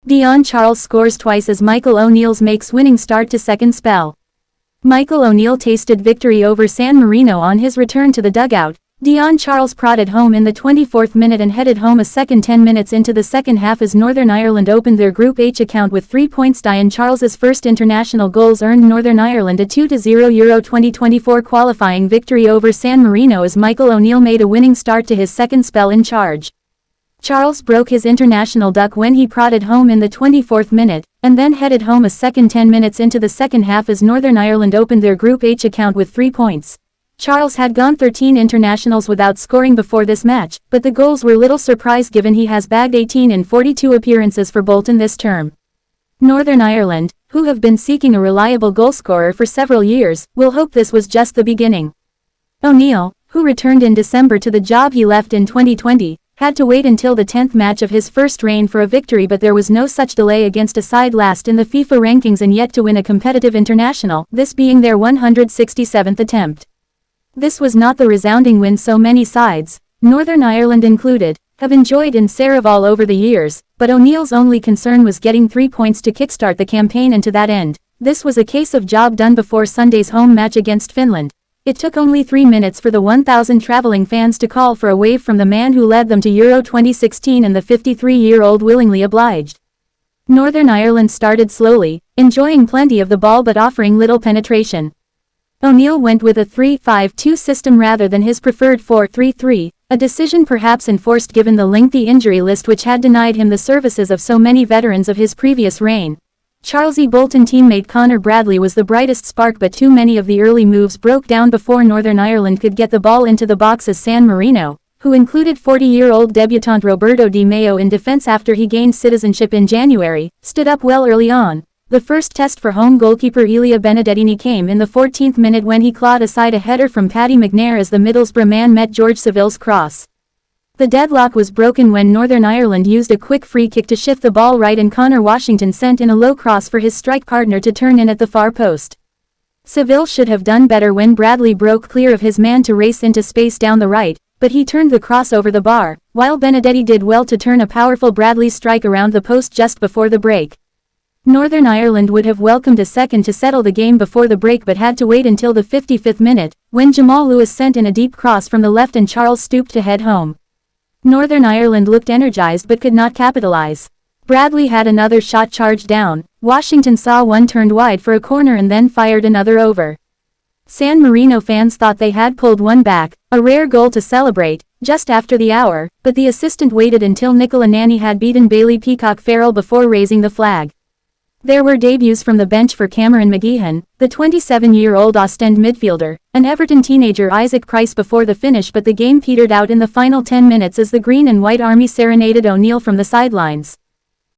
Dion Charles scores twice as Michael O'Neill's makes winning start to second spell. Michael O'Neill tasted victory over San Marino on his return to the dugout. Dion Charles prodded home in the 24th minute and headed home a second 10 minutes into the second half as Northern Ireland opened their Group H account with 3 points. Dion Charles's first international goals earned Northern Ireland a 2-0 Euro 2024 qualifying victory over San Marino as Michael O'Neill made a winning start to his second spell in charge. Charles broke his international duck when he prodded home in the 24th minute, and then headed home a second 10 minutes into the second half as Northern Ireland opened their Group H account with 3 points. Charles had gone 13 internationals without scoring before this match, but the goals were little surprise given he has bagged 18 in 42 appearances for Bolton this term. Northern Ireland, who have been seeking a reliable goalscorer for several years, will hope this was just the beginning. O'Neill, who returned in December to the job he left in 2020, had to wait until the 10th match of his first reign for a victory, but there was no such delay against a side last in the FIFA rankings and yet to win a competitive international, this being their 167th attempt. This was not the resounding win so many sides, Northern Ireland included, have enjoyed in Saraval over the years, but O'Neill's only concern was getting 3 points to kickstart the campaign, and to that end, this was a case of job done before Sunday's home match against Finland. It took only 3 minutes for the 1,000 travelling fans to call for a wave from the man who led them to Euro 2016, and the 53-year-old willingly obliged. Northern Ireland started slowly, enjoying plenty of the ball but offering little penetration. O'Neill went with a 3-5-2 system rather than his preferred 4-3-3, a decision perhaps enforced given the lengthy injury list which had denied him the services of so many veterans of his previous reign. Charles's Bolton teammate Connor Bradley was the brightest spark, but too many of the early moves broke down before Northern Ireland could get the ball into the box as San Marino, who included 40-year-old debutant Roberto Di Maio in defense after he gained citizenship in January, stood up well early on. The first test for home goalkeeper Elia Benedettini came in the 14th minute when he clawed aside a header from Paddy McNair as the Middlesbrough man met George Saville's cross. The deadlock was broken when Northern Ireland used a quick free kick to shift the ball right and Connor Washington sent in a low cross for his strike partner to turn in at the far post. Saville should have done better when Bradley broke clear of his man to race into space down the right, but he turned the cross over the bar, while Benedetti did well to turn a powerful Bradley strike around the post just before the break. Northern Ireland would have welcomed a second to settle the game before the break but had to wait until the 55th minute, when Jamal Lewis sent in a deep cross from the left and Charles stooped to head home. Northern Ireland looked energized but could not capitalize. Bradley had another shot charged down, Washington saw one turned wide for a corner and then fired another over. San Marino fans thought they had pulled one back, a rare goal to celebrate, just after the hour, but the assistant waited until Nicola Nanny had beaten Bailey Peacock Farrell before raising the flag. There were debuts from the bench for Cameron McGeehan, the 27-year-old Ostend midfielder, and Everton teenager Isaac Price before the finish, but the game petered out in the final 10 minutes as the Green and White Army serenaded O'Neill from the sidelines.